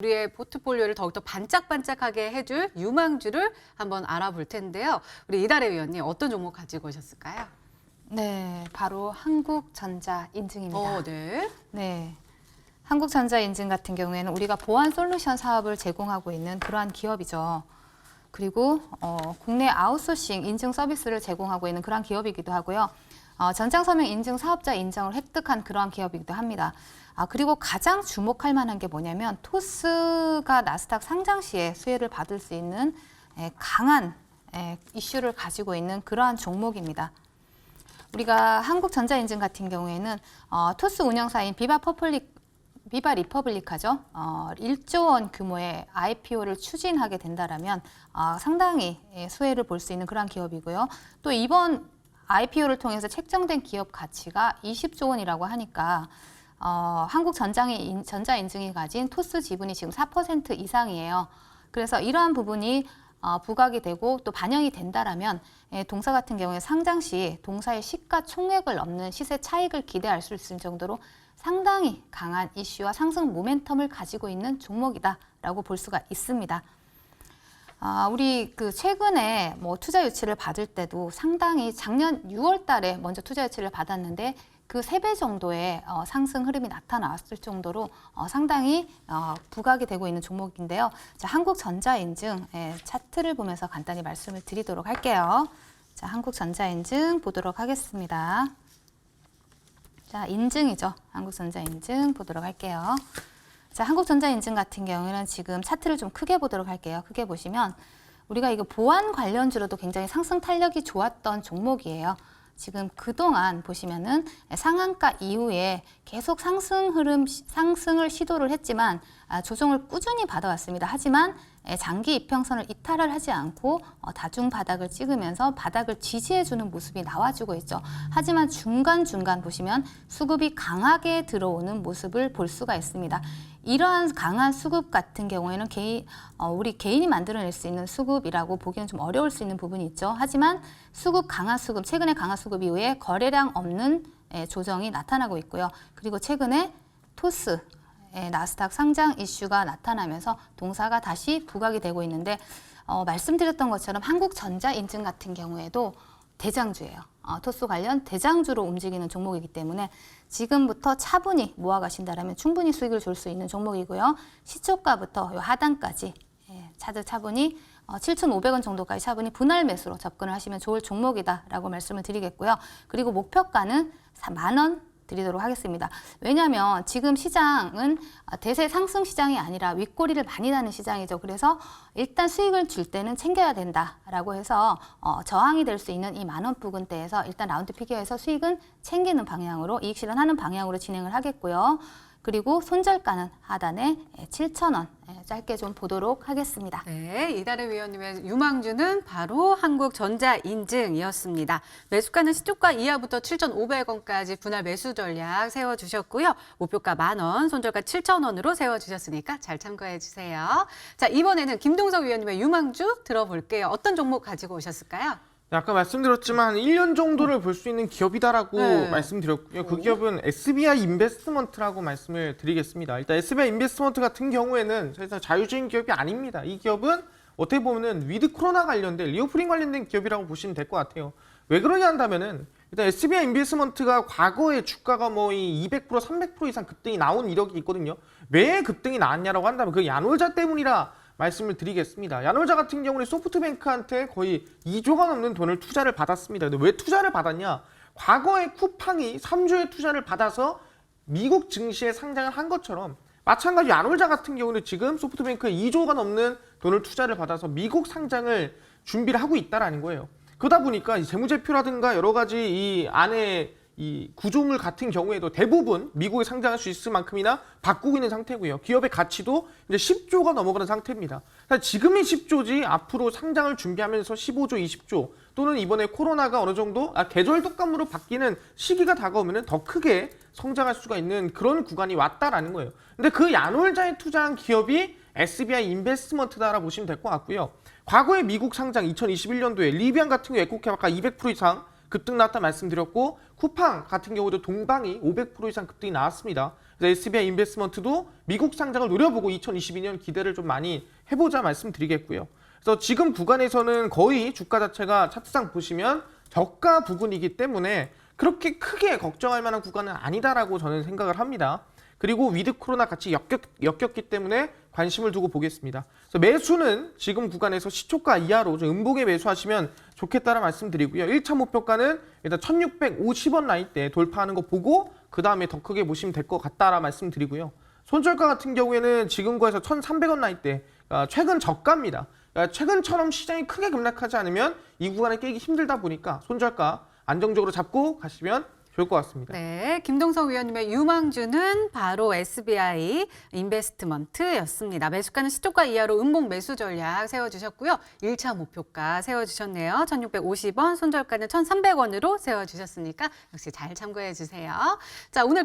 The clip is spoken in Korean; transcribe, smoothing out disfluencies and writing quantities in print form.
우리의 포트폴리오를 더욱더 반짝반짝하게 해줄 유망주를 한번 알아볼 텐데요. 우리 이달의 위원님 어떤 종목 가지고 오셨을까요? 네, 바로 한국전자 인증입니다. 네. 네. 한국전자 인증 같은 경우에는 우리가 보안 솔루션 사업을 제공하고 있는 그러한 기업이죠. 그리고 국내 아웃소싱 인증 서비스를 제공하고 있는 그러한 기업이기도 하고요. 전장서명 인증 사업자 인정을 획득한 그러한 기업이기도 합니다. 그리고 가장 주목할 만한 게 뭐냐면 토스가 나스닥 상장 시에 수혜를 받을 수 있는 강한 이슈를 가지고 있는 그러한 종목입니다. 우리가 한국전자인증 같은 경우에는 토스 운영사인 비바 리퍼블리카죠. 1조 원 규모의 IPO를 추진하게 된다라면 상당히 수혜를 볼 수 있는 그런 기업이고요. 또 이번 IPO를 통해서 책정된 기업 가치가 20조 원이라고 하니까 한국전자인증이 가진 토스 지분이 지금 4% 이상이에요. 그래서 이러한 부분이 부각이 되고 또 반영이 된다라면 동사 같은 경우에 상장 시 동사의 시가총액을 넘는 시세 차익을 기대할 수 있을 정도로 상당히 강한 이슈와 상승 모멘텀을 가지고 있는 종목이다라고 볼 수가 있습니다. 우리 최근에 투자 유치를 받을 때도 상당히 작년 6월 달에 먼저 투자 유치를 받았는데 그 3배 정도의 상승 흐름이 나타났을 정도로 상당히 부각이 되고 있는 종목인데요. 자, 한국전자인증 차트를 보면서 간단히 말씀을 드리도록 할게요. 자, 한국전자인증 보도록 하겠습니다. 자, 인증이죠. 한국전자인증 보도록 할게요. 자, 한국전자인증 같은 경우에는 지금 차트를 좀 크게 보도록 할게요. 크게 보시면 우리가 이거 보안 관련주로도 굉장히 상승 탄력이 좋았던 종목이에요. 지금 그동안 보시면은 상한가 이후에 계속 상승을 시도를 했지만 조정을 꾸준히 받아왔습니다. 하지만 장기 이평선을 이탈을 하지 않고 다중 바닥을 찍으면서 바닥을 지지해주는 모습이 나와주고 있죠. 하지만 중간중간 보시면 수급이 강하게 들어오는 모습을 볼 수가 있습니다. 이러한 강한 수급 같은 경우에는 우리 개인이 만들어낼 수 있는 수급이라고 보기는 좀 어려울 수 있는 부분이 있죠. 하지만 강한 수급, 최근에 강한 수급 이후에 거래량 없는 조정이 나타나고 있고요. 그리고 최근에 토스, 나스닥 상장 이슈가 나타나면서 동사가 다시 부각이 되고 있는데 말씀드렸던 것처럼 한국전자인증 같은 경우에도 대장주예요. 토스 관련 대장주로 움직이는 종목이기 때문에 지금부터 차분히 모아가신다면 충분히 수익을 줄 수 있는 종목이고요. 시초가부터 요 하단까지 차분히 7,500원 정도까지 차분히 분할 매수로 접근을 하시면 좋을 종목이다라고 말씀을 드리겠고요. 그리고 목표가는 10,000원 드리도록 하겠습니다. 왜냐하면 지금 시장은 대세 상승 시장이 아니라 윗꼬리를 많이 나는 시장이죠. 그래서 일단 수익을 줄 때는 챙겨야 된다라고 해서 저항이 될 수 있는 이 10,000원 부근대에서 일단 라운드 피겨에서 수익은 챙기는 방향으로 이익 실현하는 방향으로 진행을 하겠고요. 그리고 손절가는 하단에 7,000원 짧게 좀 보도록 하겠습니다. 네, 이달의 위원님의 유망주는 바로 한국전자인증이었습니다. 매수가는 시초가 이하부터 7,500원까지 분할 매수 전략 세워주셨고요. 목표가 10,000원, 손절가 7,000원으로 세워주셨으니까 잘 참고해 주세요. 자, 이번에는 김동석 위원님의 유망주 들어볼게요. 어떤 종목 가지고 오셨을까요? 아까 말씀드렸지만 1년 정도를 볼 수 있는 기업이다라고 말씀드렸고요. 그 기업은 SBI 인베스트먼트라고 말씀을 드리겠습니다. 일단 SBI 인베스트먼트 같은 경우에는 사실상 자유주의 기업이 아닙니다. 이 기업은 어떻게 보면은 위드 코로나 관련된 리오프닝 관련된 기업이라고 보시면 될 것 같아요. 왜 그러냐 한다면은 일단 SBI 인베스트먼트가 과거에 주가가 200%, 300% 이상 급등이 나온 이력이 있거든요. 왜 급등이 나왔냐라고 한다면 그 야놀자 때문이라 말씀을 드리겠습니다. 야놀자 같은 경우는 소프트뱅크한테 거의 2조가 넘는 돈을 투자를 받았습니다. 근데 왜 투자를 받았냐? 과거에 쿠팡이 3조의 투자를 받아서 미국 증시에 상장을 한 것처럼 마찬가지로 야놀자 같은 경우는 지금 소프트뱅크에 2조가 넘는 돈을 투자를 받아서 미국 상장을 준비를 하고 있다라는 거예요. 그러다 보니까 재무제표라든가 여러 가지 이 안에 이 구조물 같은 경우에도 대부분 미국에 상장할 수 있을 만큼이나 바꾸고 있는 상태고요. 기업의 가치도 이제 10조가 넘어가는 상태입니다. 지금이 10조지 앞으로 상장을 준비하면서 15조, 20조 또는 이번에 코로나가 어느 정도 계절 독감으로 바뀌는 시기가 다가오면 더 크게 성장할 수가 있는 그런 구간이 왔다라는 거예요. 근데 그 야놀자에 투자한 기업이 SBI 인베스트먼트다라고 보시면 될 것 같고요. 과거에 미국 상장 2021년도에 리비안 같은 경우 에코캡아가 200% 이상 급등 나왔다 말씀드렸고 쿠팡 같은 경우도 동방이 500% 이상 급등이 나왔습니다. 그래서 SBI 인베스트먼트도 미국 상장을 노려보고 2022년 기대를 좀 많이 해보자 말씀드리겠고요. 그래서 지금 구간에서는 거의 주가 자체가 차트상 보시면 저가 부근이기 때문에 그렇게 크게 걱정할 만한 구간은 아니다라고 저는 생각을 합니다. 그리고 위드 코로나 같이 엮였기 때문에 관심을 두고 보겠습니다. 그래서 매수는 지금 구간에서 시초가 이하로 좀 음봉에 매수하시면 좋겠다는 말씀드리고요. 1차 목표가는 일단 1650원 라인대 돌파하는 거 보고 그 다음에 더 크게 보시면 될 것 같다라 말씀드리고요. 손절가 같은 경우에는 지금 거에서 1300원 라인대, 그러니까 최근 저가입니다. 그러니까 최근처럼 시장이 크게 급락하지 않으면 이 구간에 깨기 힘들다 보니까 손절가 안정적으로 잡고 가시면 좋을 것 같습니다. 네, 김동석 위원님의 유망주는 바로 SBI 인베스트먼트였습니다. 매수가는 시초가 이하로 음봉 매수 전략 세워주셨고요. 1차 목표가 세워주셨네요. 1650원, 손절가는 1300원으로 세워주셨으니까 역시 잘 참고해 주세요. 자, 오늘